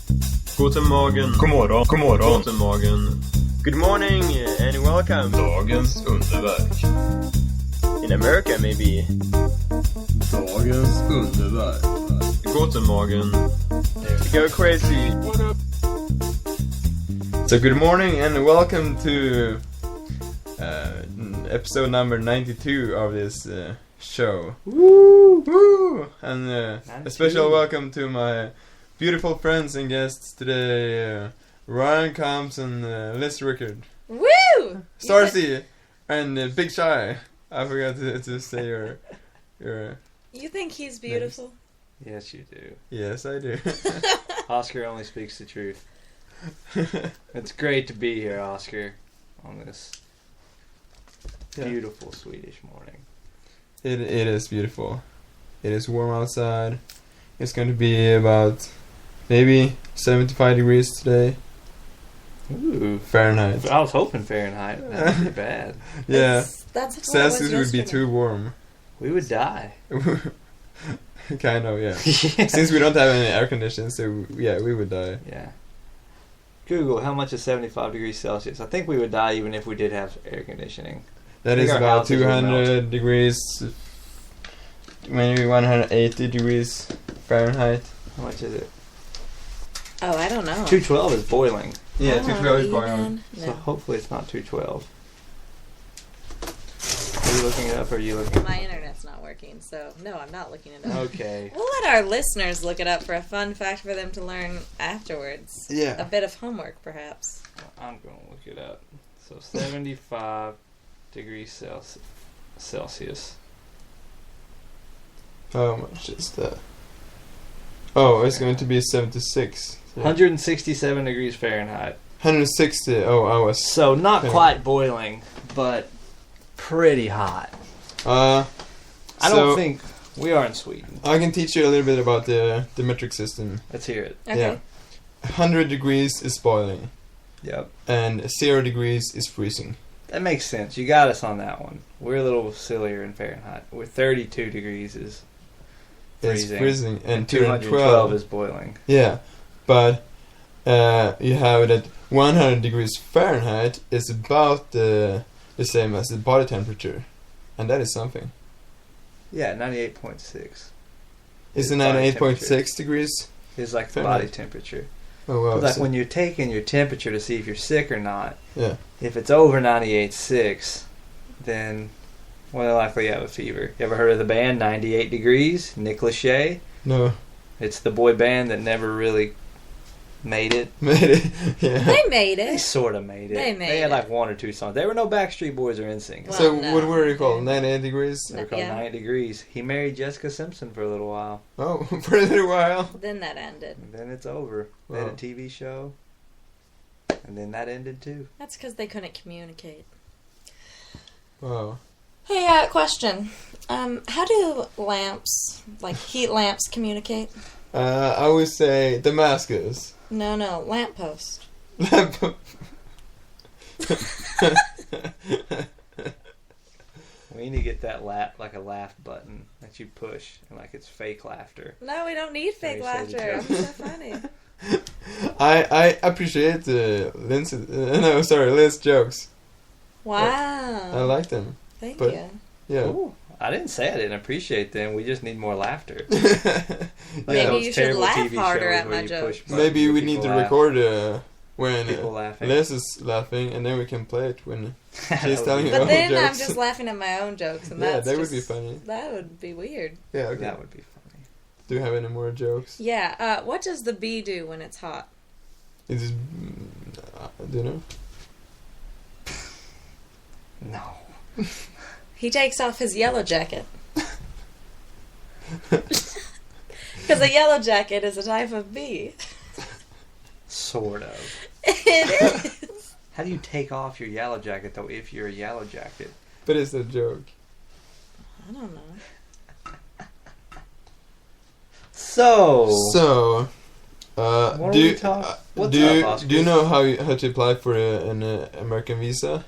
Guten Morgen. God morgon. God morgon. Guten Morgen. Good morning and welcome. Dagens underverk. In America, maybe. Dagens underverk. Guten Morgen. Go crazy. What up? So good morning and welcome to episode number 92 of this show. Woo! Woo! And a special welcome to my beautiful friends and guests today, Ryan Combs and Liz Rickard. Woo! Starcy and Big Shy. I forgot to say your. You think he's beautiful? Yes, you do. Yes, I do. Oscar only speaks the truth. It's great to be here, Oscar, on this beautiful Swedish morning. It is beautiful. It is warm outside. It's going to be about maybe 75 degrees today. Ooh. Fahrenheit. I was hoping Fahrenheit. That would be bad. Yeah. That's Celsius would be too warm. We would die. Kind of, yeah. Since we don't have any air conditioning, so yeah, we would die. Yeah. Google, how much is 75 degrees Celsius? I think we would die even if we did have air conditioning. That is about 200 degrees, maybe 180 degrees Fahrenheit. How much is it? Oh, I don't know. 212 is boiling. Yeah, 212 is boiling. No. So hopefully it's not 212. Are you looking it up or are you looking? My internet's not working, so no, I'm not looking it up. Okay. We'll let our listeners look it up for a fun fact for them to learn afterwards. Yeah. A bit of homework, perhaps. I'm going to look it up. So 75 degrees Celsius. How much is that? Oh, it's going to be 76. So 167 degrees Fahrenheit. 160. Oh, I was. So not quite boiling, but pretty hot. I don't think we are in Sweden. I can teach you a little bit about the metric system. Let's hear it. Okay. Yeah. 100 degrees is boiling. Yep. And 0 degrees is freezing. That makes sense. You got us on that one. We're a little sillier in Fahrenheit. We're 32 degrees is freezing. It's freezing. And 212 is boiling. Yeah. But you have that 100 degrees Fahrenheit is about the same as the body temperature. And that is something. Yeah, 98.6. Is it 98.6 degrees? It's like the Fahrenheit. body temperature. Oh, wow. Like when you're taking your temperature to see if you're sick or not, Yeah. if it's over 98.6, then more than likely you have a fever. You ever heard of the band 98 Degrees? Nick Lachey? No. It's the boy band that never really made it. Made it. Yeah. They made They it. sort of made it. They had it. like one or two songs. There were no Backstreet Boys or NSYNC. Well, So no. what were they called? 98 degrees? They were called Yeah. 98 Degrees. He married Jessica Simpson for a little while. Oh, for a little while. Then that ended. And then it's over. They had a Wow. TV show. And then that ended too. That's because they couldn't communicate. Wow. Hey, question. How do lamps, like heat lamps, communicate? I would say Damaskus. No, lamppost. We need to get that like a laugh button that you push and like it's fake laughter. No, we don't need fake Very laughter. shady I'm so funny. I appreciate Liz's jokes. Wow. I like them. Thank but- you. Yeah. Ooh, I didn't say I didn't appreciate them. We just need more laughter. Maybe those you should terrible laugh TV harder shows at where my you jokes. push buttons Maybe where we need people to laugh. record when People laughing. Liz is laughing, and then we can play it when That she's would telling be- you But all then I'm jokes. just laughing at my own jokes, and Yeah, that's that would just, be funny. That would be weird. Yeah, okay. That would be funny. Do you have any more jokes? Yeah. What does the bee do when it's hot? It is. Do you know? No. He takes off his yellow jacket. Because a yellow jacket is a type of bee. Sort of. It is. How do you take off your yellow jacket though if you're a yellow jacket? But it's a joke. I don't know. So What do are you, we talk- what's do you, up, Oscar? do you know how to apply for an American visa?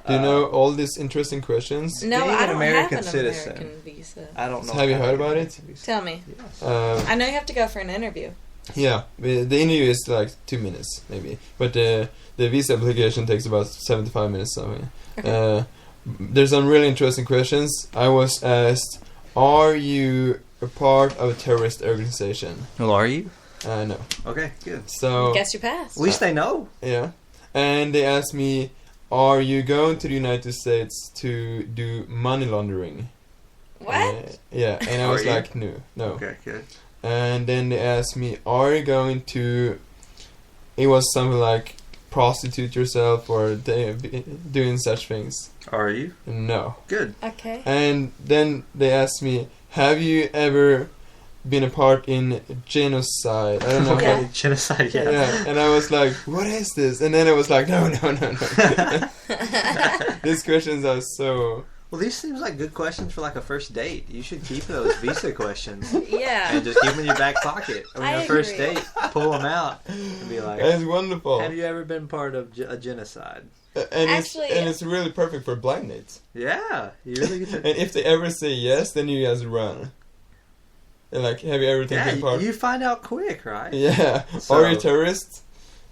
Do you know all these interesting questions? No, Being I an don't American have an citizen. American visa. I don't know. Have you how heard to about get it? a visa. Tell me. Yes. I know you have to go for an interview. Yeah, the interview is like 2 minutes maybe, but the visa application takes about 75 minutes something. Okay. There's some really interesting questions. I was asked, "Are you a part of a terrorist organization?" Well, are you? No. Okay, good. So Guess you passed. At least they know. yeah, and they asked me, "Are you going to the United States to do money laundering?" What? Yeah, and I Are was you? like, no. Okay, good. And then they asked me, "Are you going to?" It was something like prostitute yourself or doing such things. Are you? No. Good. Okay. And then they asked me, "Have you ever been a part in genocide?" I don't know. Yeah. How, Genocide, yeah. yeah. And I was like, "What is this?" And then I was like, "No." These questions are so. Well, these seems like good questions for like a first date. You should keep those visa questions and Yeah. just keep them in your back pocket. On I your first agree. date, pull them out and be like, It's wonderful. "Have you ever been part of a genocide?" And Actually- it's really perfect for blind dates. Yeah, you really get to. And if they ever say yes, then you guys run. And like, have you ever taken part? you find out quick, right? Yeah. So- Are you a terrorist?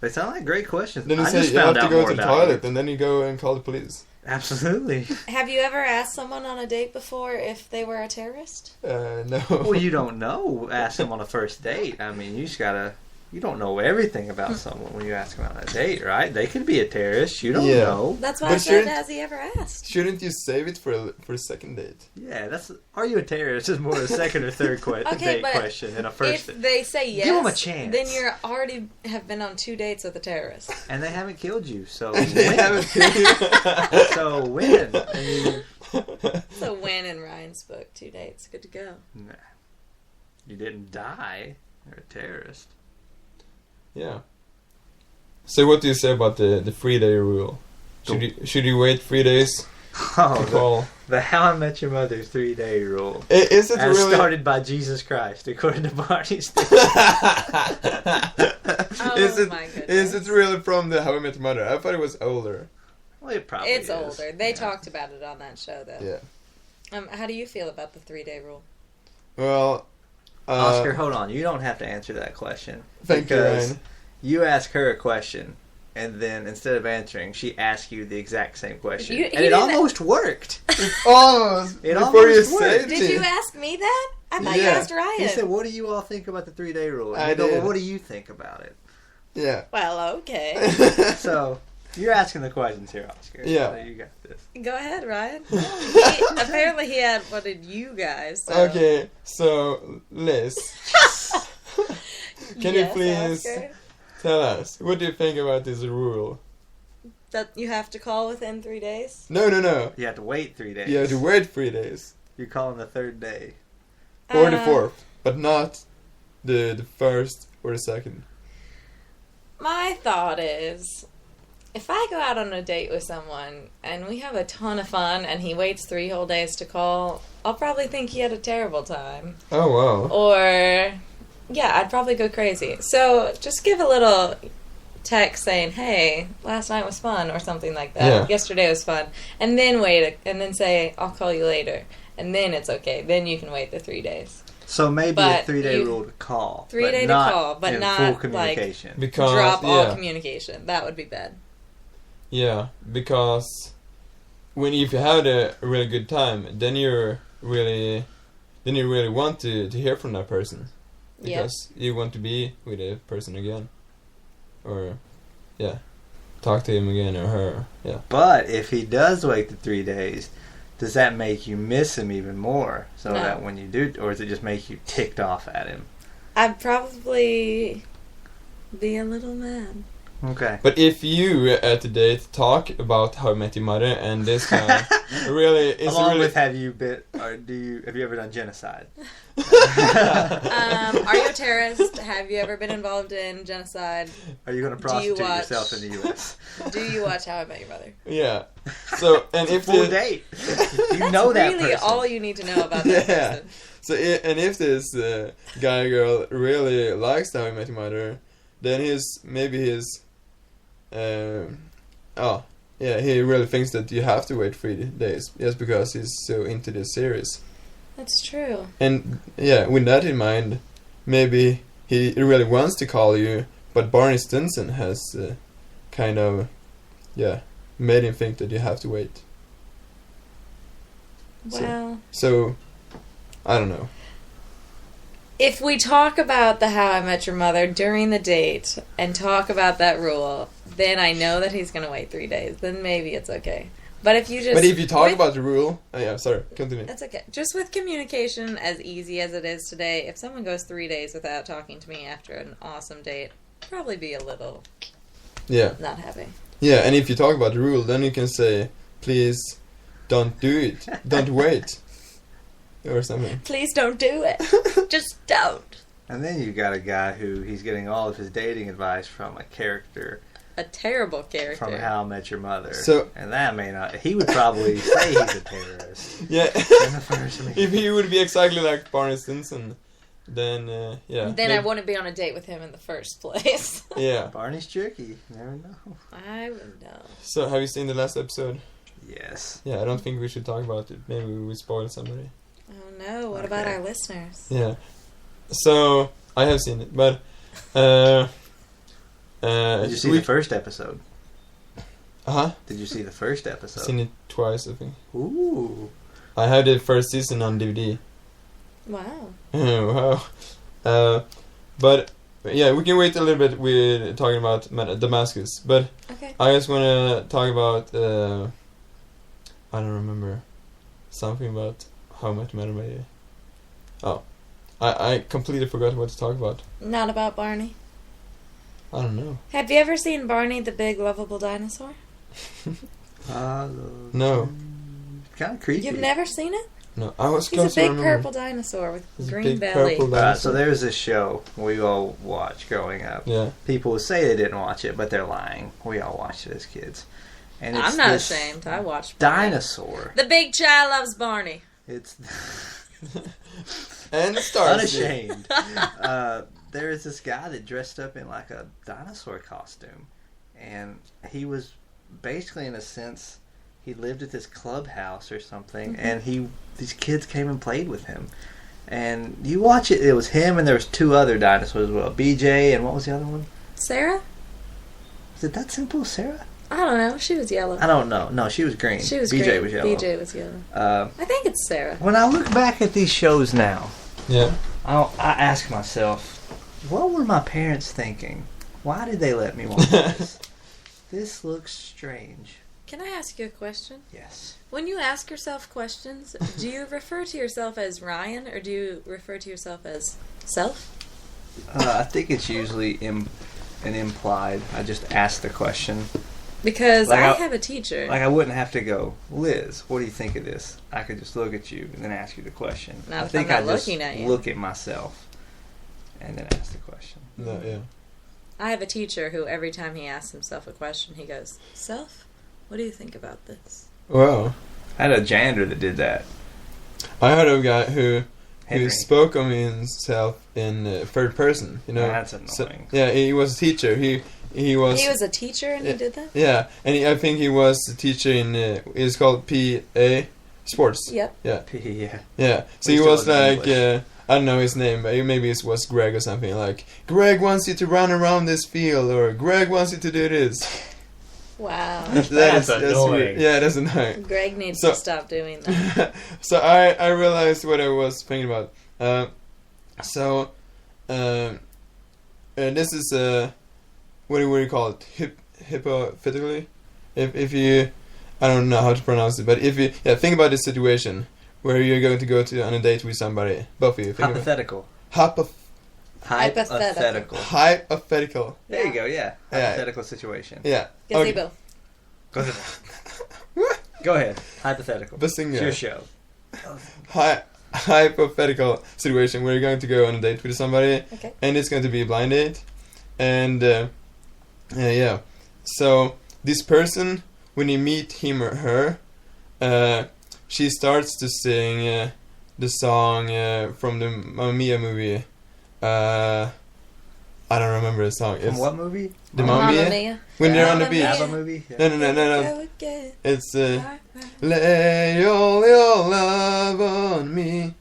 They sound like great questions. Then you I say just you have found to out go more to the about toilet, you. and then you go and call the police. Absolutely. Have you ever asked someone on a date before if they were a terrorist? No. Well, you don't know. Ask them on a first date. I mean, you just gotta. You don't know everything about someone when you ask them on a date, right? They could be a terrorist. You don't Yeah. know. That's why But I said, shouldn't- has he ever asked? Shouldn't you save it for a second date? Yeah, that's. Are you a terrorist? Is more a second or third Okay, date but question than a first. If they say yes, Give 'em a chance. then you're already have been on 2 dates with a terrorist. And they haven't killed you, so They win. haven't killed you. So win. I mean, It's a win in Ryan's book. 2 dates, good to go. nah. You didn't die. You're a terrorist. Yeah. So what do you say about the 3-day rule? Should you wait 3 days to Oh, call? the How I Met Your Mother 3-day rule. Is it As really? started by Jesus Christ, according to Barney's. Oh is it my goodness. is it really from the How I Met Your Mother? I thought it was older. Well, it probably It's is. older. They Yeah. talked about it on that show, though. Yeah. How do you feel about the 3-day rule? Well. Oscar, hold on. You don't have to answer that question. Thank you, because Ryan. you ask her a question, and then instead of answering, she asks you the exact same question. You and it didn't- almost worked. Almost It before you almost say worked. it. Did you ask me that? I thought you Yeah. asked Ryan. He said, "What do you all think about the 3-day rule?" And I you go, did. "Well, what do you think about it?" Yeah. Well, okay. So you're asking the questions here, Oscar. Yeah. So you got this. Go ahead, Ryan. Apparently he had, what did you guys? So. Okay, so Liz, can you Yes, please Oscar? tell us what do you think about this rule? That you have to call within 3 days? No. You have to wait 3 days. You have to wait 3 days You call on the third day. or the Uh, 4th, but not the first or the second. My thought is, if I go out on a date with someone and we have a ton of fun and he waits 3 whole days to call, I'll probably think he had a terrible time. Oh wow. Or, yeah, I'd probably go crazy. So just give a little text saying, hey, last night was fun, or something like that. Yeah. Yesterday was fun. And then wait, and then say, I'll call you later. And then it's okay. Then you can wait the 3 days. So maybe But a 3-day you- rule to call. 3-day to not call, but in not, full like, communication. Because Drop all yeah, communication. That would be bad. yeah, because if you had a really good time, then you really want to hear from that person, Yeah. because you want to be with a person again, or yeah, talk to him again or her. Yeah. But if he does wait the 3 days, does that make you miss him even more? So No. that when you do, or does it just make you ticked off at him? I'd probably be a little mad. Okay. But if you at the date talk about How I Met Your Mother and this guy really is Along really with have you ever done genocide? Are you a terrorist? Have you ever been involved in genocide? Are you going to Do you prostitute watch- yourself in the U.S.? Do you watch How I Met Your Mother? yeah. So and if Full the date. You know that really person. all you need to know about that Yeah. person. so and if this guy or girl really likes How I Met Your Mother, then he really thinks that you have to wait 3 days just because he's so into this series. That's true. And yeah, with that in mind, maybe he really wants to call you, but Barney Stinson has kind of, made him think that you have to wait. Well, So, I don't know. if we talk about the How I Met Your Mother during the date and talk about that rule, then I know that he's going to wait 3 days. Then maybe it's okay. But if you just... But if you talk about the rule... sorry, continue. That's okay. Just with communication, as easy as it is today, if someone goes 3 days without talking to me after an awesome date, I'd probably be a little not happy. Yeah, and if you talk about the rule, then you can say, please don't do it. Don't wait. Or something. Please don't do it. Just don't. And then you got a guy who he's getting all of his dating advice from a character. A terrible character. From How I Met Your Mother. So, and that may not... He would probably say he's a terrorist. Yeah. In the first meeting. If he would be exactly like Barney Stinson, then, Then I wouldn't be on a date with him in the first place. Yeah. Barney's tricky. You never know. I would know. So, have you seen the last episode? Yes. Yeah, I don't think we should talk about it. Maybe we will spoil somebody. Oh no, what about our listeners? Yeah. So, I have seen it, but... Did you see the first episode? Did you see the first episode? I've seen it twice, I think. Ooh. I had the first season on DVD. Wow. Wow. But, yeah, we can wait a little bit with talking about Damaskus. But Okay. I just want to talk about... I don't remember. Something about How I Met Your Mother. Oh. I completely forgot what to talk about. Not about Barney. I don't know. Have you ever seen Barney the Big Lovable Dinosaur? No. Kind of creepy. You've never seen it? No, I was He's close a to big remember. purple dinosaur with He's a green big belly. purple dinosaur. So there's this show we all watched growing up. Yeah. People would say they didn't watch it, but they're lying. We all watched it as kids. And it's I'm not this ashamed. I watched Barney. dinosaur. The Big Child Loves Barney. It's And Starsky. unashamed. There is this guy that dressed up in like a dinosaur costume, and he was basically, in a sense, he lived at this clubhouse or something, and these kids came and played with him. And you watch it, it was him, and there was 2 other dinosaurs as well, BJ, and what was the other one? Sarah? Was it that simple, Sarah? I don't know. She was yellow. I don't know. No, she was green. She was BJ green. was yellow. BJ was yellow. I think it's Sarah. When I look back at these shows now, Yeah. I ask myself, what were my parents thinking? Why did they let me watch this? This looks strange. Can I ask you a question? Yes. When you ask yourself questions, do you refer to yourself as Ryan or do you refer to yourself as self? I think it's usually an implied. I just ask the question. Because Like I have a teacher. Like I wouldn't have to go, Liz, what do you think of this? I could just look at you and then ask you the question. Not I if think I'm not I just looking at you. look at myself and then ask the question. No, yeah. I have a teacher who every time he asks himself a question, he goes, Self, what do you think about this? Wow. I had a janitor that did that. I heard of a guy who Henry. spoke of himself in third person. You know. That's annoying. So, yeah, he was a teacher. He was. He was a teacher and he did that? Yeah, and I think he was a teacher in. It's called PA sports. Yep. Yeah. Yeah. Yeah. So We he still was in like. English. I don't know his name, but maybe it was Greg or something. Like, Greg wants you to run around this field, or Greg wants you to do this. Wow. That's annoying. weird. Yeah, that's annoying. Greg needs So- to stop doing that. So I realized what I was thinking about. This is what do you call it? Hypothetically, if you, I don't know how to pronounce it, but if you think about this situation where you're going to go on a date with somebody, both of you. Think Hypothetical. Hypothetical. Hypothetical. There you go, yeah. Yeah. Hypothetical situation. Yeah. Gazebo. Go ahead. Hypothetical. Bazinga. It's your show. Hypothetical situation where you're going to go on a date with somebody, Okay. and it's going to be a blind date, and so this person, when you meet him or her, she starts to sing the song from the Mamma Mia movie. I don't remember the song. From what movie? The Mamma Mia? Mia. When they're on the Mamma beach. Mia. ABBA movie? Yeah. No. It's lay all your love on me.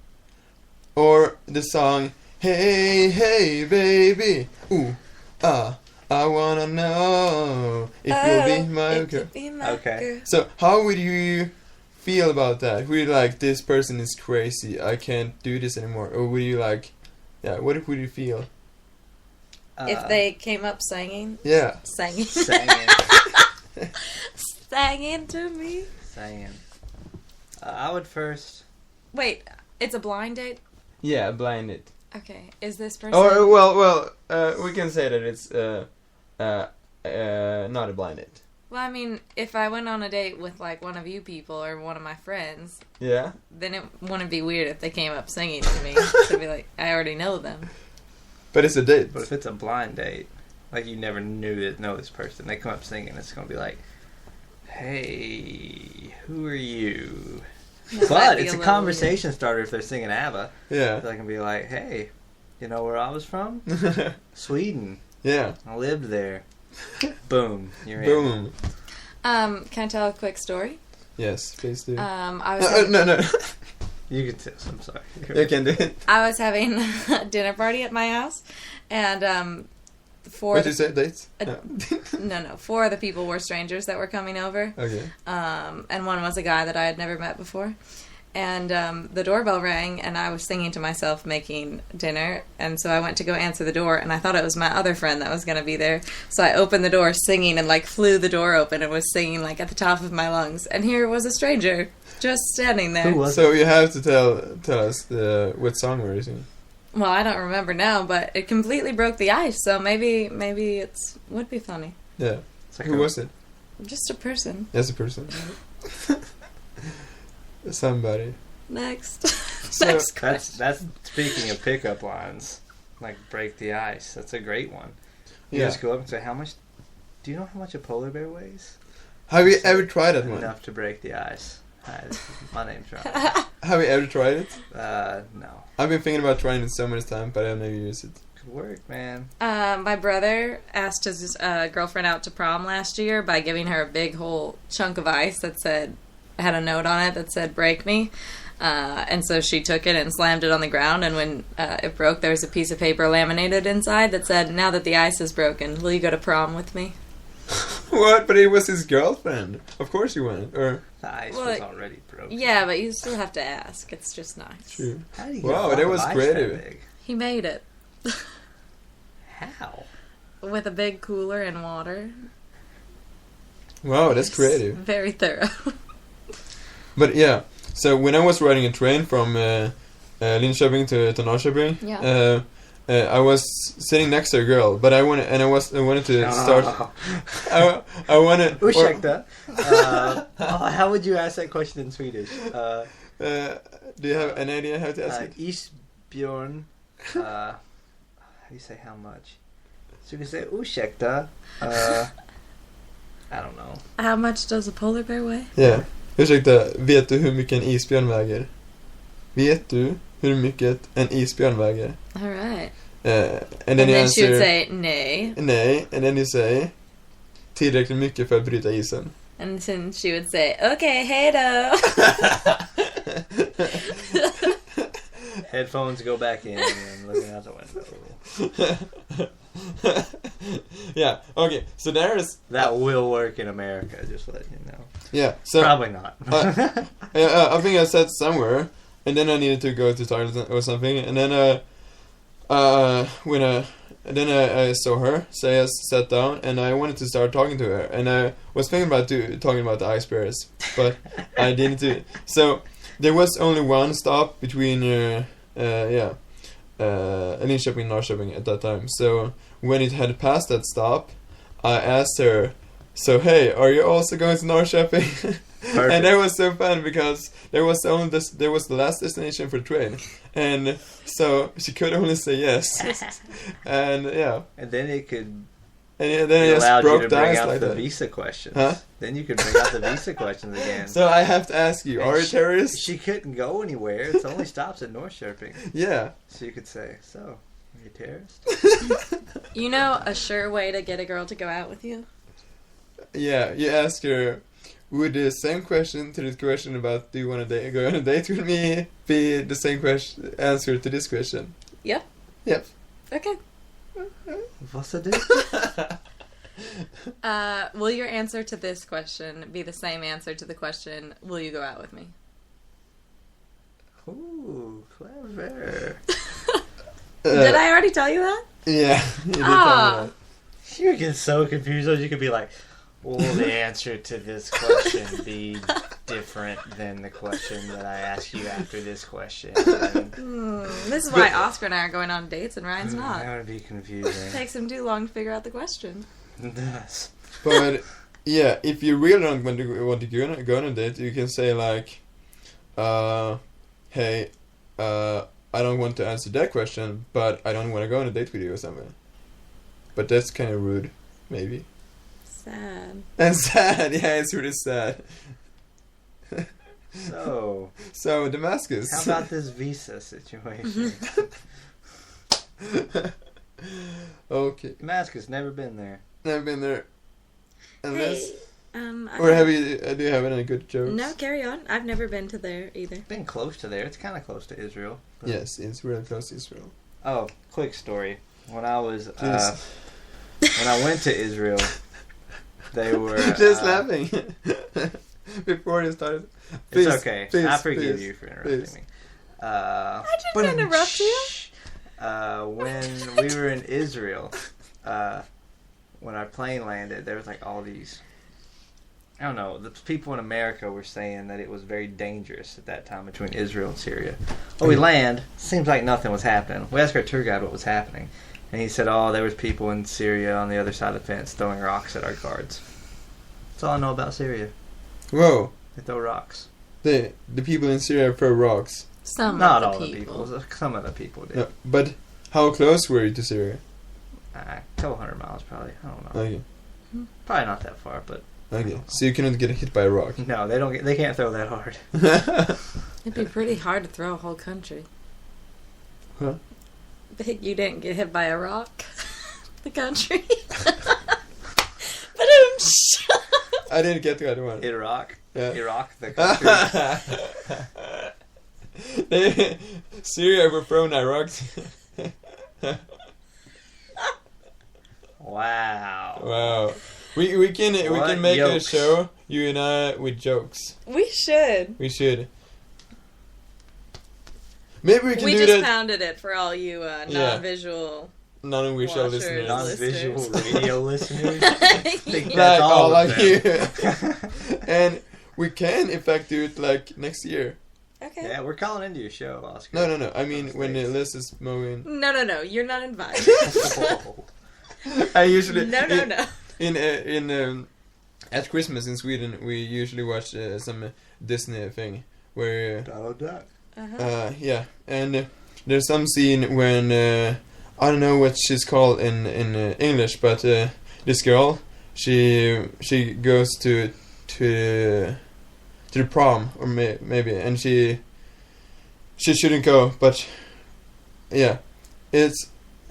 Or the song Hey, hey, baby. Ooh, I wanna know if you'll be my girl. Okay. girl. So, how would you feel about that? Would you like, this person is crazy, I can't do this anymore? Or would you like, yeah, what would you feel? If they came up singing, Yeah. singing, Saying. singing to me. Saying. I would first. Wait, it's a blind date? Yeah, blinded. Okay, is this person... Or, well, we can say that it's, not a blind date. Well, I mean, if I went on a date with, like, one of you people or one of my friends, Yeah? then it wouldn't be weird if they came up singing to me. To be like, I already know them. But it's a date. But if it's a blind date, like you never know this person, they come up singing, it's gonna be like, hey, who are you? That might But be it's a little conversation starter if they're singing ABBA. Yeah. They can be like, hey, you know where I was from? Sweden. Yeah. I lived there. Boom. You're in. Boom. Weird. Can I tell a quick story? Yes, please do. I was No. You can tell. I'm sorry. You can do it. I was having a dinner party at my house, and four What did you say? Dates? no, four of the people were strangers that were coming over. Okay. And one was a guy that I had never met before. And the doorbell rang, and I was singing to myself making dinner. And so I went to go answer the door, and I thought it was my other friend that was going to be there. So I opened the door singing and, like, flew the door open and was singing, like, at the top of my lungs. And here was a stranger just standing there. Who was So you have to tell us what song were you singing? Well, I don't remember now, but it completely broke the ice. So maybe would be funny. Yeah. It's like Who was it? Just a person. Yes, a person. Somebody. Next. So, Next question. That's speaking of pickup lines, like break the ice. That's a great one. You Yeah. just go up and say, do you know how much a polar bear weighs? Have you ever tried that one? Enough to break the ice. Hi, my name's Ryan. Have you ever tried it? No. I've been thinking about trying it so many times, but I've never used it. Good work, man. My brother asked his girlfriend out to prom last year by giving her a big whole chunk of ice that had a note on it that said "break me," and so she took it and slammed it on the ground. And when it broke, there was a piece of paper laminated inside that said, "Now that the ice is broken, will you go to prom with me?" What? But it was his girlfriend. Of course you went. Or The ice Well, was already broken. Yeah, but you still have to ask. It's just nice. true. How do you Wow, get a that block was of ice creative. that big? He made it How? with a big cooler and water. Wow, that's It's creative. Very thorough. But yeah, so when I was riding a train from Linköping to Norrköping, Yeah. I was sitting next to a girl, but I wanted to start. I wanted. Ursäkta. How would you ask that question in Swedish? Do you have an idea how to ask it? Isbjörn. How do you say how much? So you can say ursäkta. I don't know. How much does a polar bear weigh? Yeah. Ursäkta, vet du hur mycket en isbjörn väger? Vet du hur mycket en isbjörn väger? All right. And then you she would answer say nej. nej, and then you say tillräckligt mycket för att bryta isen. And then she would say, okay, hey då. Headphones go back in and looking out the window. Yeah, okay, so there's... That will work in America, just let you know. Yeah, so... Probably not. I think I sat somewhere, and then I needed to go to the toilet or something, and then I saw her, so I sat down, and I wanted to start talking to her, and I was thinking about talking about the ice bears, but I didn't do it. So there was only one stop between Linköping and Norrköping at that time. So when it had passed that stop, I asked her, "So hey, are you also going to Norrköping?" And that was so fun because there was the last destination for the train, and so she could only say yes. And yeah, And then it could and then I just allow you broke to the bring ice out like the that. visa questions. Huh? Then you could bring out the visa questions again. So I have to ask you, And are you a terrorist? She couldn't go anywhere. It only stops at Norrköping. Yeah. So you could say, so, are you a terrorist? You know a sure way to get a girl to go out with you? Yeah, you ask her, would the same question to this question about do you want to go on a date with me be the same question answer to this question? Yep. Yep. Okay. What's it do? Will your answer to this question be the same answer to the question, will you go out with me? Ooh, clever. Did I already tell you that? Yeah. You did tell me Ah. that. You get so confused. You could be like, will the answer to this question be different than the question that I ask you after this question? And This is why Oscar and I are going on dates and Ryan's not. that would be confusing. Takes him too long to figure out the question. It does. But yeah, if you really don't want to go on a date, you can say like, hey, I don't want to answer that question, but I don't want to go on a date with you or something. But that's kind of rude, maybe. Sad. And sad, yeah, it's really sad. So Damaskus. How about this visa situation? Okay, Damaskus, never been there. never been there. Unless, I or have you? Do you have any good jokes? No, carry on. I've never been to there either. Been close to there. It's kind of close to Israel. But- Yes, it's really close to Israel. Oh, quick story. When I was Please. when I went to Israel, they were Just laughing before you started. Please, It's okay. please, I forgive please, you for interrupting please. me. I didn't interrupt you. When we were in Israel, when our plane landed, there was like all these. I don't know. The people in America were saying that it was very dangerous at that time between Israel and Syria. Well, we land. Seems like nothing was happening. We asked our tour guide what was happening, and he said, "Oh, there was people in Syria on the other side of the fence throwing rocks at our guards." That's all I know about Syria. Whoa, They throw rocks. the people in Syria throw rocks. Not of all the the people. Some of the people did. No, but how close were you to Syria? A couple hundred miles, probably. I don't know. Okay, Probably not that far, but okay. So you couldn't get hit by a rock. no, they don't. They can't throw that hard. It'd be pretty hard to throw a whole country. Huh? But you didn't get hit by a rock. The country. But I didn't get that one. Iraq. Yeah. Iraq, the country. Syria were thrown Iraq. Wow. Wow. We can What make yokes. a show, you and I, with jokes. we should. We should. Maybe we can We do just that. pounded it for all you non-visual. Non-visual Watchers. listeners. Non-visual Listeners. radio listeners. Think Yeah. that's Like all all of like them. you. And we can, in fact, do it like next year. Okay. Yeah, we're calling into your show, Oscar. No. I mean, when the list is moving. No. You're not invited. Oh. I usually No. in at Christmas in Sweden we usually watch some Disney thing where Donald Duck. yeah, and there's some scene when I don't know what she's called in English, but this girl she goes to the prom or maybe, and she shouldn't go, but yeah, it's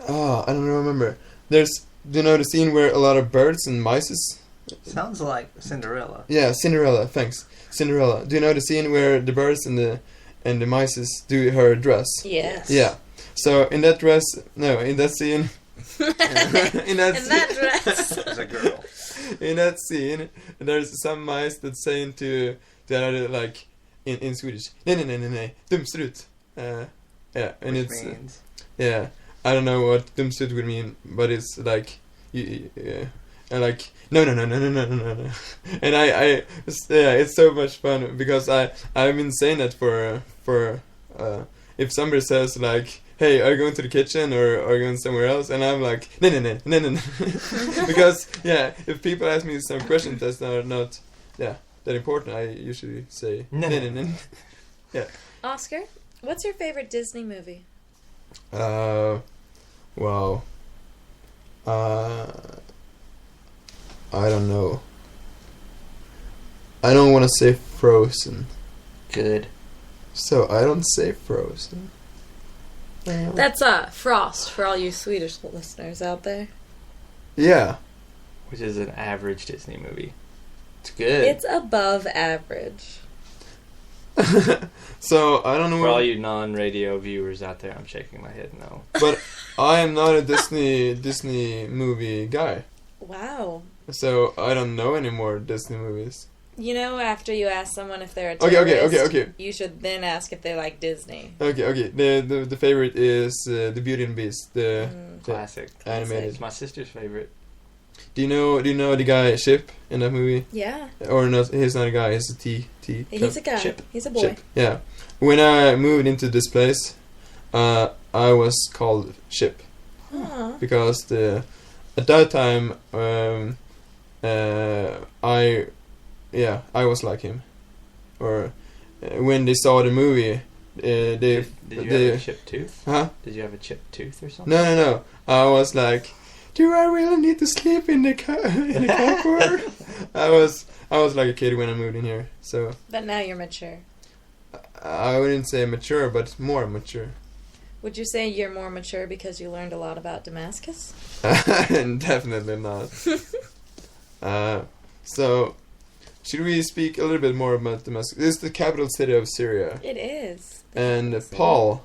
I don't remember. There's, you know, the scene where a lot of birds and mice. Sounds like Cinderella. Yeah, Cinderella. Thanks, Cinderella. Do you know the scene where the birds and the mice do her dress? Yes. Yeah. So in that dress, in that scene, In that dress. As a girl. in that scene, there's some mice that's saying to the other, like in Swedish, nej, dumstrut. Yeah, and Which it's means yeah. I don't know what dumstrut would mean, but it's like and like no. And I yeah, it's so much fun because I've been saying that for if somebody says like, hey, are you going to the kitchen or are you going somewhere else? And I'm like, no. Because yeah, if people ask me some questions that's not that important, I usually say no. Yeah. Oscar, what's your favorite Disney movie? Wow. I don't know. I don't want to say Frozen, good. so I don't say Frozen. That's Frost for all you Swedish listeners out there. Yeah. Which is an average Disney movie. It's good. It's above average. So I don't know. For all you non-radio viewers out there, I'm shaking my head no. But I am not a Disney movie guy. Wow. So I don't know any more Disney movies. You know, after you ask someone if they're a Okay, terrorist, okay. you should then ask if they like Disney. Okay. The favorite is The Beauty and the Beast, the Classic. animated. It's my sister's favorite. Do you know the guy Chip in that movie? Yeah. Or no, he's not a guy. He's a T. He's a guy. Chip. He's a boy. Chip. Yeah. When I moved into this place, I was called Chip Aw. because at that time I was like him. Or when they saw the movie, they Did you have a chipped tooth? Huh? Did you have a chipped tooth or something? No. I was like, do I really need to sleep in the cardboard? I was like a kid when I moved in here, so But now you're mature. I wouldn't say mature, but more mature. Would you say you're more mature because you learned a lot about Damascus? Definitely not. So, should we speak a little bit more about Damascus? This is the capital city of Syria. It is. And Paul,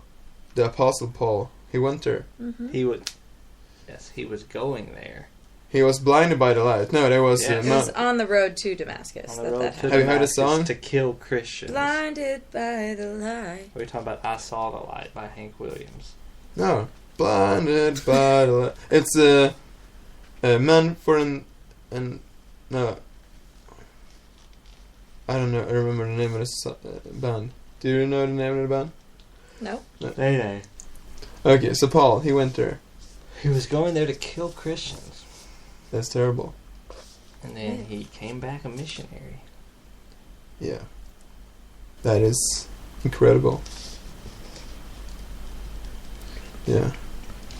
the Apostle Paul, he went there. Mm-hmm. He was going there. He was blinded by the light. No, there was... Yes. It was on the road to Damascus. On the road to Have you heard the Damascus song? To kill Christians. Blinded by the light. We're talking about I Saw the Light by Hank Williams. No. Blinded by the light. It's a man for no. I don't know. I remember the name of the band. Do you know the name of the band? No. Nay. Okay, so Paul, he went there. He was going there to kill Christians. That's terrible. And then he came back a missionary. Yeah. That is incredible. Yeah.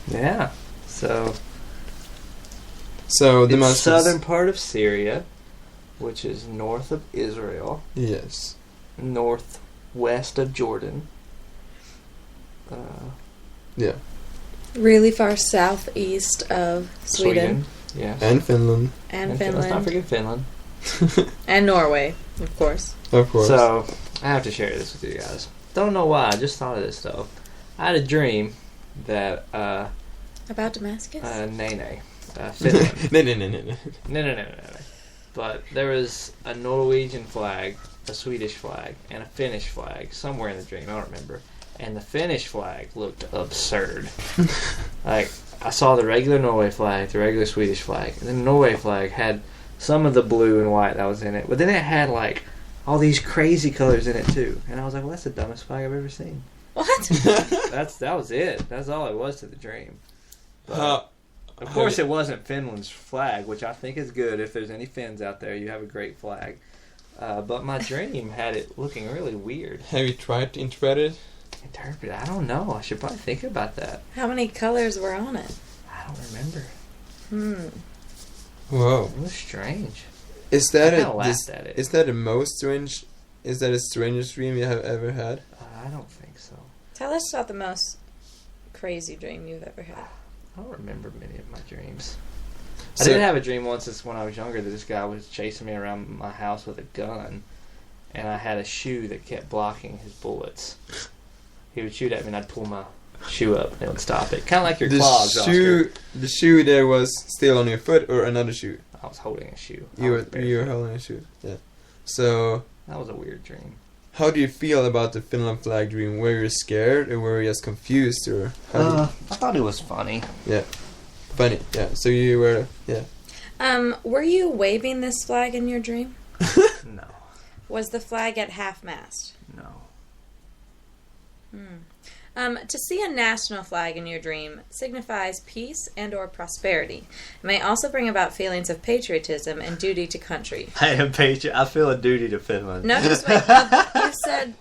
Yeah. So So it's Damascus. southern part of Syria, which is north of Israel, Yes. northwest of Jordan. Yeah. Really far southeast of Sweden. Yes. And Finland, And Let's not Finland. forget Finland. And Norway, of course. of course. So, I have to share this with you guys. Don't know why, I just thought of this though. I had a dream that, About Damascus? Nene, Finland. No. No. But there was a Norwegian flag, a Swedish flag, and a Finnish flag somewhere in the dream, I don't remember. And the Finnish flag looked absurd. Like, I saw the regular Norway flag, the regular Swedish flag, and the Norway flag had some of the blue and white that was in it, but then it had, like, all these crazy colors in it, too. And I was like, well, that's the dumbest flag I've ever seen. What? That was it. That's all it was to the dream. But, of course, it wasn't Finland's flag, which I think is good. If there's any Finns out there, you have a great flag. But my dream had it looking really weird. Have you tried to interpret it? Interpret? I don't know. I should probably think about that. How many colors were on it? I don't remember. Whoa. It was strange. Is that I kinda laughed at it. Is that the most strange? Is that a strangest dream you have ever had? I don't think so. Tell us about the most crazy dream you've ever had. I don't remember many of my dreams. So- I did have a dream once when I was younger that this guy was chasing me around my house with a gun, and I had a shoe that kept blocking his bullets. He would shoot at me and I'd pull my shoe up and it would stop it. Kind of like your claws, The shoe there was still on your foot or another shoe? Oscar. I was holding a shoe. You were holding a shoe. Yeah. So That was a weird dream. how do you feel about the Finland flag dream? Were you scared or were you just confused or how I thought it was funny. funny? Yeah. So you were Were you waving this flag in your dream? No. Was the flag at half-mast? No. To see a national flag in your dream signifies peace and or prosperity. It may also bring about feelings of patriotism and duty to country. I am I feel a duty to Finland. No, just wait. No, you said...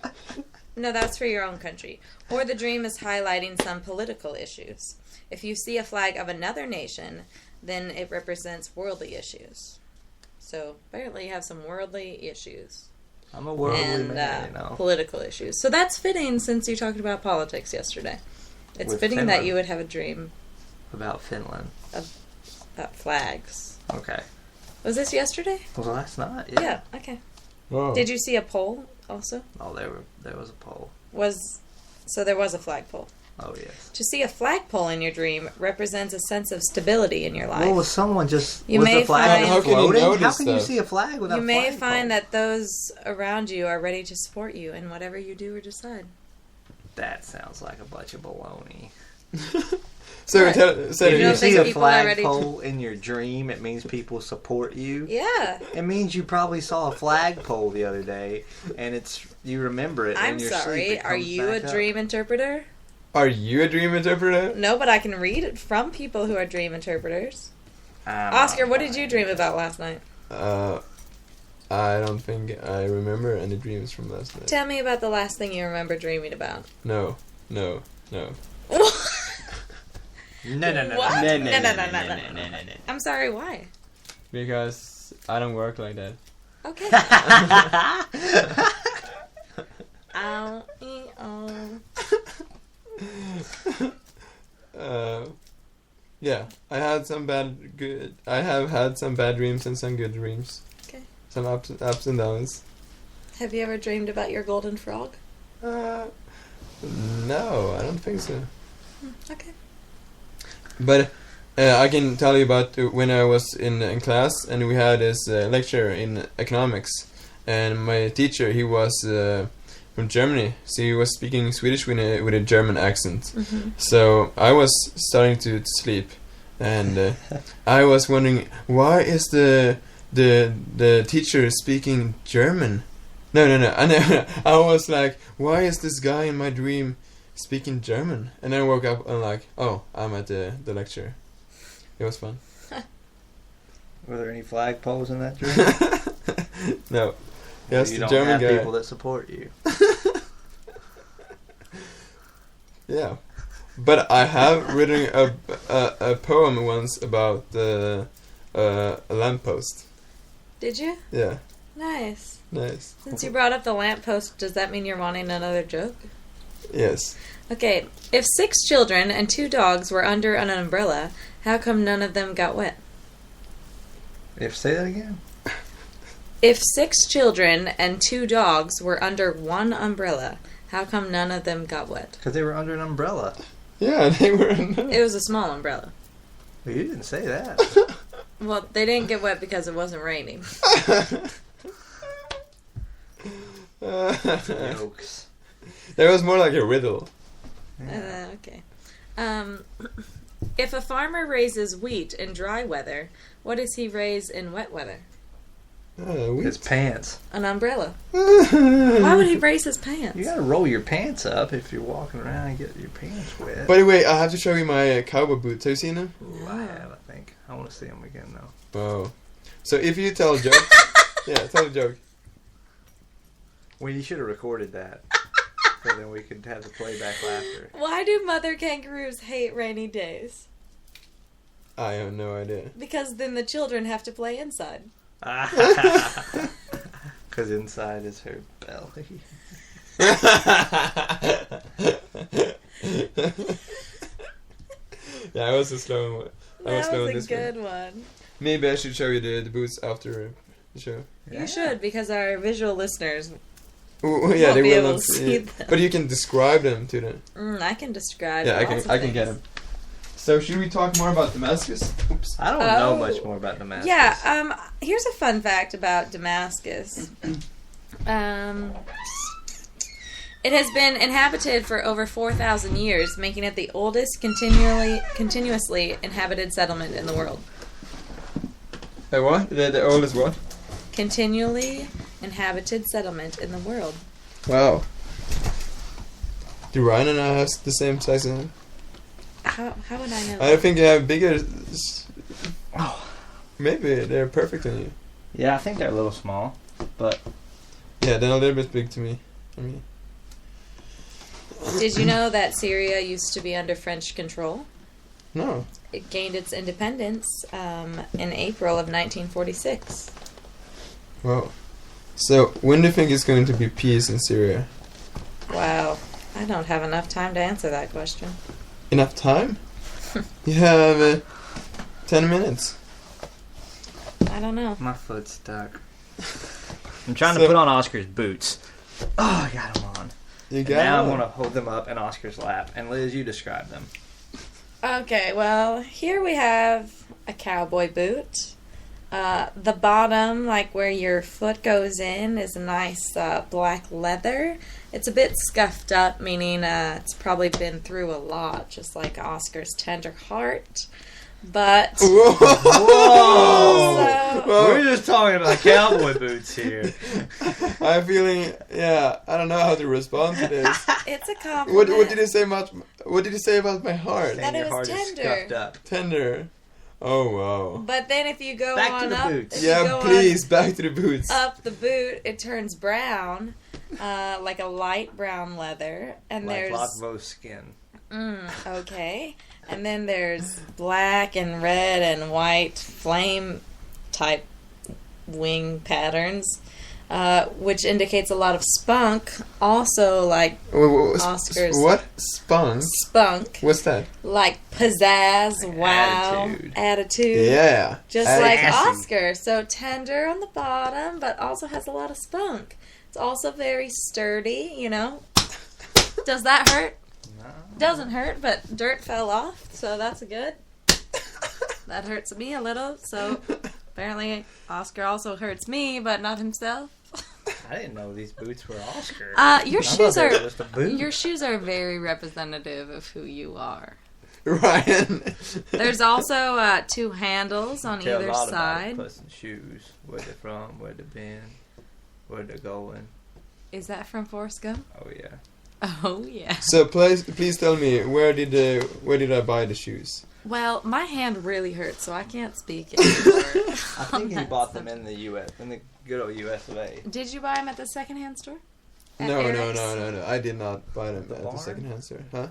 No, that's for your own country. Or the dream is highlighting some political issues. If you see a flag of another nation, then it represents worldly issues. So, apparently you have some worldly issues. I'm a worldly And man, you know. political issues. So that's fitting since you talked about politics yesterday. It's With fitting that Finland. you would have a dream About Finland. about flags. Okay. Was this yesterday? Well, last night. Yeah, okay. Whoa. Did you see a pole also? Oh, there was a pole. So there was a flagpole. Oh, yes. To see a flagpole in your dream represents a sense of stability in your life. Well, was someone just... You was may the flag find- How can you floating? know How this can you stuff? see a flag without You a may flagpole? find that those around you are ready to support you in whatever you do or decide. That sounds like a bunch of baloney. So What? so If You you don't see think a people are ready to- flagpole in your dream, it means people support you. Yeah. It means you probably saw a flagpole the other day, and you remember it I'm in your sorry. sleep. It Are comes you a back up. dream interpreter? Are you a dream interpreter? No, but I can read it from people who are dream interpreters. I'm Oscar, not what did you buying dream it. about last night? I don't think I remember any dreams from last night. Tell me about the last thing you remember dreaming about. No. No. What? No. I'm sorry, why? Because I don't work like that. Okay. Ow, ee, oh. Yeah, I have had some bad dreams and some good dreams. Okay. Some ups and downs. Have you ever dreamed about your golden frog? No, I don't think so. Okay. But I can tell you about when I was in class and we had this lecture in economics, and my teacher, he was from Germany, so he was speaking Swedish with a German accent. Mm-hmm. So I was starting to sleep, and I was wondering, why is the teacher speaking German? No. I was like, why is this guy in my dream speaking German? And then I woke up and like, oh, I'm at the lecture. It was fun. Were there any flagpoles in that dream? No. Yes, You the don't German have guy. people that support you. Yeah, but I have written a poem once about a lamppost. Did you? Yeah, Nice. nice. Since you brought up the lamppost, does that mean you're wanting another joke? Yes. Okay, if 6 children and 2 dogs were under an umbrella, how come none of them got wet? Say that again? If 6 children and 2 dogs were under one umbrella, how come none of them got wet? Because they were under an umbrella. Yeah, they were. It was a small umbrella. Well, you didn't say that. Well, they didn't get wet because it wasn't raining. Jokes. That was more like a riddle. Yeah. Okay. If a farmer raises wheat in dry weather, what does he raise in wet weather? His pants. An umbrella. Why would he raise his pants? You gotta roll your pants up if you're walking around and get your pants wet. By the way, I have to show you my cowboy boots. Have you seen them? Ooh, I have, I think. I want to see them again, though. Oh. So if you tell a joke... yeah, tell a joke. Well, you should have recorded that. So then we could have the playback laughter. Why do mother kangaroos hate rainy days? I have no idea. Because then the children have to play inside. Because inside is her belly. Yeah, I was a slow one. That slow was on a this good one. Maybe I should show you the boots after the show. You should, because our visual listeners... Oh, yeah, Won't they be will able not to see see it. them. But you can describe them to them. I can describe Yeah, lots of I can get things. them. So should we talk more about Damaskus? Oops. I don't know Oh. much more about Damaskus. Yeah, here's a fun fact about Damaskus. It has been inhabited for over 4,000 years, making it the oldest continuously inhabited settlement in the world. What? The oldest what? Continually inhabited settlement in the world. Wow. Do Ryan and I have the same size in them? How would I know? I think you have bigger... Oh. Maybe they're perfect on you. Yeah, I think they're a little small, but... Yeah, they're a little bit big to me. I mean... Did you know that Syria used to be under French control? No. It gained its independence in April of 1946. Wow. So, when do you think it's going to be peace in Syria? Wow. I don't have enough time to answer that question. Enough time? You have 10 minutes. I don't know. My foot's stuck. I'm trying to So- put on Oscar's boots. Oh, I got them on. You And got now I'm one. going to hold them up in Oscar's lap. And Liz, you describe them. Okay, well, here we have a cowboy boot. The bottom, like where your foot goes in, is a nice black leather. It's a bit scuffed up, meaning it's probably been through a lot, just like Oscar's tender heart. But Whoa! So- We're just talking about cowboy boots here. I'm feeling, I don't know how to respond to this. it's a compliment. What did you say about my heart? That And your it was heart is tender. scuffed up. Tender. Oh wow. But then if you go Back to on the up, boots. if you Yeah, go please, back to the boots. up the boot, it turns brown, like a light brown leather, and Like there's Lockvo's skin. okay, and then there's black and red and white flame type wing patterns, which indicates a lot of spunk. Also, like Oscars. What? Spunk? spunk, What's that? like pizzazz, wow, attitude. Yeah. Just I- like Assy. Oscar. So tender on the bottom, but also has a lot of spunk. It's also very sturdy, you know. Does that hurt? No. Doesn't hurt, but dirt fell off, so that's good. That hurts me a little, so apparently Oscar also hurts me, but not himself. I didn't know these boots were Oscar. Your I shoes thought they are were just a boot. your shoes are very representative of who you are. Ryan. There's also 2 handles on Tell a either lot about side. Puss in Shoes. Where they're from, where they've been, where they're going. Is that from Forrest Gump? Oh yeah. Oh yeah. So please tell me where did I buy the shoes? Well, my hand really hurts, so I can't speak anymore. I think he bought them in the U.S. in the good old U.S. of A. Did you buy them at the secondhand store? At No. Eric's? I did not buy them The at the barn? secondhand store. Huh?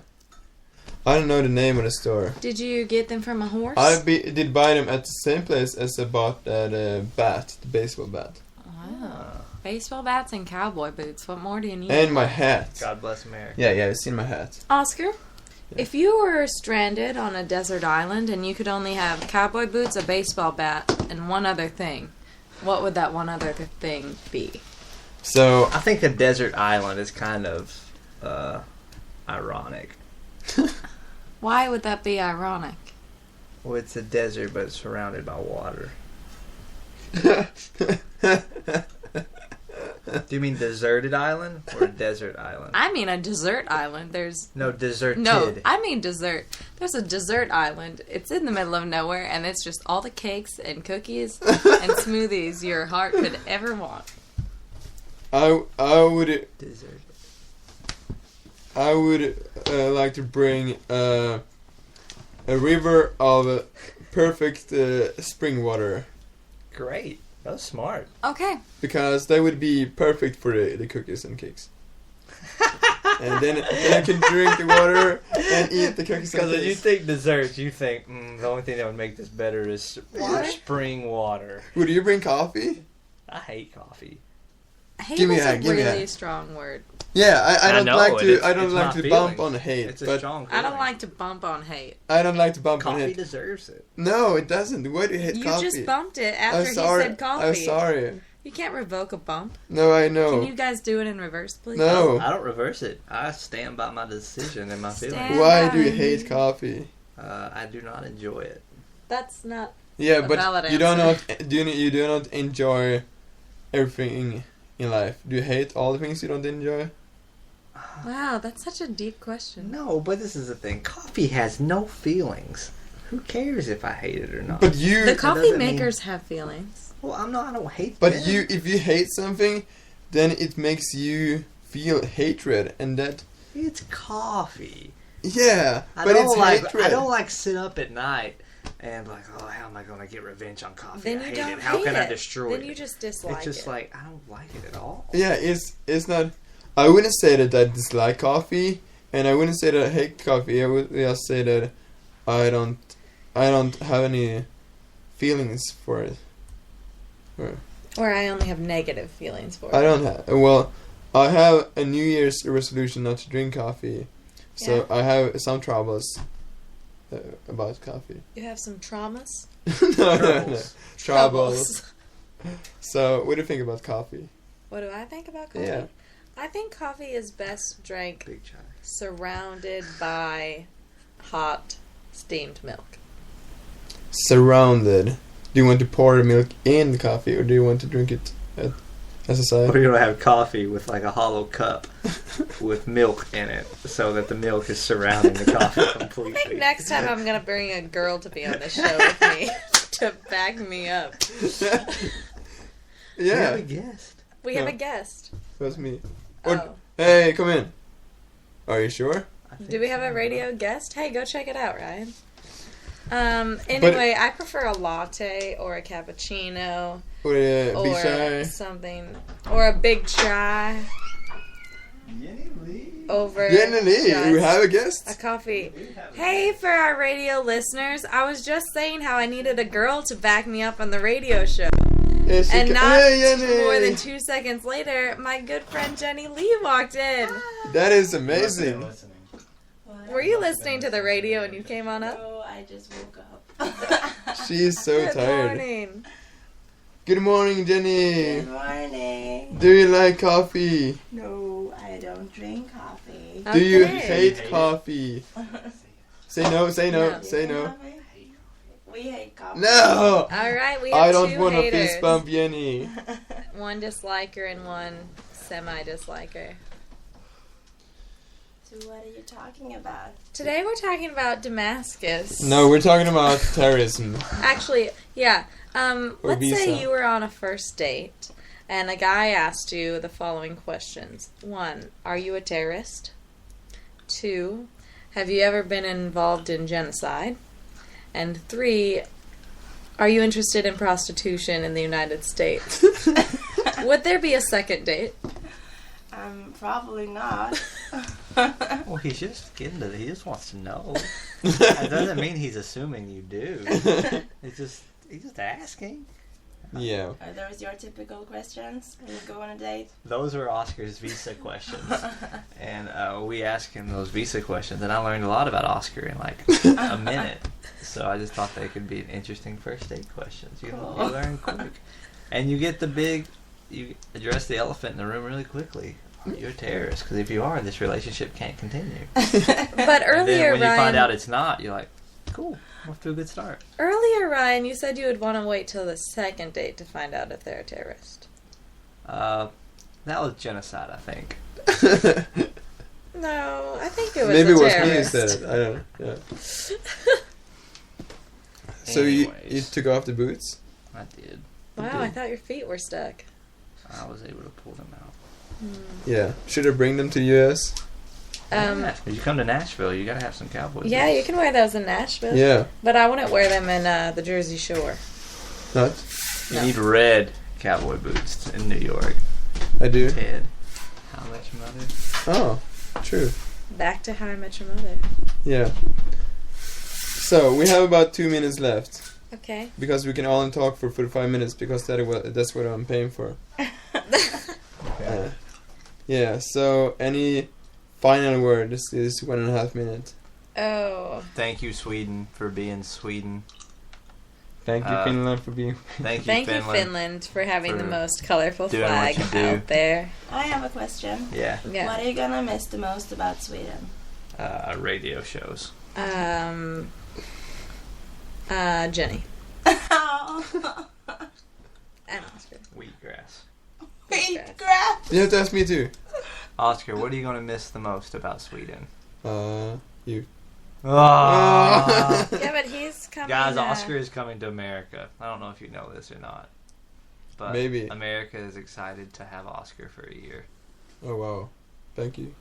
I don't know the name of the store. Did you get them from a horse? Did buy them at the same place as I bought the bat, the baseball bat, Wow. Baseball bats and cowboy boots. What more do you need? and my hat. God bless America. Yeah, I've seen my hat. Oscar, if you were stranded on a desert island and you could only have cowboy boots, a baseball bat, and one other thing, what would that one other thing be? So I think a desert island is kind of ironic. Why would that be ironic? Well, it's a desert, but it's surrounded by water. Do you mean deserted island or a desert island? I mean a desert island. There's No, deserted. no, I mean dessert. There's a desert island. It's in the middle of nowhere, and it's just all the cakes and cookies and smoothies your heart could ever want. I would Desert. like to bring a river of perfect spring water, Great. That was smart. Okay. because that would be perfect for the cookies and cakes. And then I can drink the water and eat the cookies and Because if you cakes. think desserts, you think the only thing that would make this better is Water? spring water. Would you bring coffee? I hate coffee. Hate Give me is that, a give me really that. strong word. Yeah, I don't know like it. to. It's- I don't it's like my to bump feeling. on hate, It's a but strong I don't feeling. like to bump on hate. I don't like to bump on Coffee hate. deserves it. No, it doesn't. Why do you hate You coffee? just bumped it after I'm he sorry. said coffee. I'm sorry. You can't revoke a bump. No, I know. Can you guys do it in reverse, please? No. I don't reverse it. I stand by my decision and my feelings. Stand- Why do you by hate me. coffee? I do not enjoy it. That's not. Yeah, A but valid you do answer. not. You do not enjoy everything in life. Do you hate all the things you don't enjoy? Wow, that's such a deep question. No, but this is the thing. Coffee has no feelings. Who cares if I hate it or not? But you. The coffee doesn't mean- makers have feelings. well, I don't hate But them. if you hate something, then it makes you feel hatred, and that. It's coffee. Yeah, I but don't it's like. hatred. I don't like sit up at night and be like, oh, how am I going to get revenge on coffee? Then I you hate don't it. How hate can I it. destroy Then it? you just dislike it's just it. like I don't like it at all. Yeah, it's not. I wouldn't say that I dislike coffee, and I wouldn't say that I hate coffee. I would just say that I don't have any feelings for it. Or I only have negative feelings for it. I don't have. Well, I have a New Year's resolution not to drink coffee, so I have some troubles about coffee. You have some traumas? no. Troubles. So, what do you think about coffee? What do I think about coffee? Yeah. I think coffee is best drank Big chai. surrounded by hot steamed milk. Surrounded. Do you want to pour the milk in the coffee, or do you want to drink it as a side? We're gonna have coffee with like a hollow cup with milk in it, so that the milk is surrounding the coffee I think completely. next time I'm gonna bring a girl to be on the show with me to back me up. We have a Yeah, guest. We have No. a guest. that's me. Oh. Hey, come in. Are you sure? I think Do we have so. a radio guest? Hey, go check it out, Ryan. Anyway, I prefer a latte or a cappuccino Or a or big chai? something, or a big chai over Generally, just we have a guest. a coffee. Hey, for our radio listeners, I was just saying how I needed a girl to back me up on the radio show. Yes, you And can- not Hey, Jenny! more than 2 seconds later, my good friend Jenny Lee walked in. That is amazing. Were you listening to the radio when you came on up? No, I just woke up. She is so Good tired. morning. Good morning, Jenny. Good morning. Do you like coffee? No, I don't drink coffee. Do you Okay. hate coffee? Say no, say no, No. say no. Coffee? We hate coffee. No! All right, we have I don't two want to haters. fist bump Jenny. One disliker and one semi-disliker. So what are you talking about? Today we're talking about Damascus. No, we're talking about terrorism. Actually, yeah. Or Let's say visa. you were on a first date and a guy asked you the following questions. 1, are you a terrorist? 2, have you ever been involved in genocide? And 3, are you interested in prostitution in the United States? Would there be a second date? Probably not. Well, he's just getting to. He just wants to know. That doesn't mean he's assuming you do. He's just asking. Yeah. Are those your typical questions when you go on a date? Those were Oscar's visa questions, and we asked him those visa questions, and I learned a lot about Oscar in like a minute. So I just thought they could be interesting first date questions. You know, you Cool. learn quick, and you get you address the elephant in the room really quickly. You're a terrorist, because if you are, this relationship can't continue. But And then earlier, when you find Ryan, out it's not, you're like, cool, I'm off to a good start. you said you would want to wait till the second date to find out if they're a terrorist. That was genocide, I think. No, I think it was Maybe a it was me who terrorist. said it. I don't know. Yeah. So you Anyways. took off the boots? I did. Wow, I thought your feet were stuck. I was able to pull them out. Yeah. Should I bring them to the US? Yeah, if you come to Nashville, you gotta have some cowboy Yeah, boots. you can wear those in Nashville. Yeah. But I wouldn't wear them in the Jersey Shore. Not? You No. need red cowboy boots in New York. I do. Ted, how much mother? Oh, true. Back to How I Met Your Mother. Yeah. So we have about 2 minutes left Okay. because we can only talk for 45 minutes because that's what I'm paying for. Yeah. So any final word? This is 1.5 minutes. Oh. Thank you, Sweden, for being Sweden. Thank you, Finland, for being. Thank you, Thank you, Finland. Finland, for having for the most colorful doing what flag you do. out there. I have a question. Yeah, Yeah. What are you gonna miss the most about Sweden? radio shows. Jenny. Oh, And Oscar. Wheatgrass. wheatgrass. You have to ask me too. Oscar, what are you gonna miss the most about Sweden? You. Ah. Yeah, but he's coming. Guys, Oscar is coming to America. I don't know if you know this or not, but Maybe. America is excited to have Oscar for a year. Oh wow. Thank you.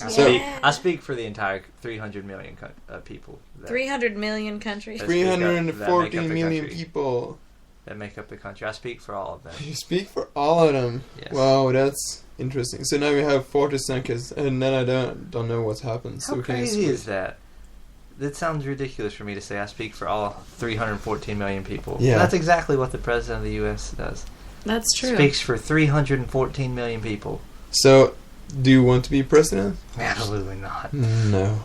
Yeah. I speak for the entire 300 million people. 300 million countries. Let's speak up, that make 340 up the million country. people. That make up the country. I speak for all of them. You speak for all of them. Yes. Wow, that's interesting. So now we have 40 seconds, and then I don't know what happens. How so we can crazy switch. is that? That sounds ridiculous for me to say. I speak for all 314 million people. Yeah. That's exactly what the president of the U.S. does. That's true. Speaks for 314 million people. So, do you want to be president? Absolutely not. No.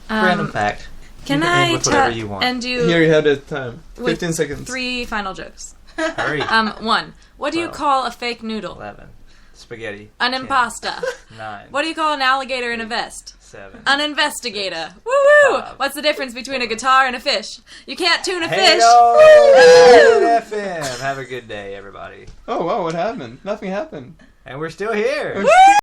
Random fact. Can You I end with whatever tell you want. and do Here you have the time. with 15 seconds. 3 final jokes? Hurry. 1. What do you 12. call a fake noodle? 11. Spaghetti. An 10, impasta. 9. What do you call an alligator in a vest? 7. An investigator. Woo woo! 5. What's the difference between a guitar and a fish? You can't tune a Hey, fish. FM. Have a good day, everybody. Oh, wow, what happened? Nothing happened. And we're still here. Woo!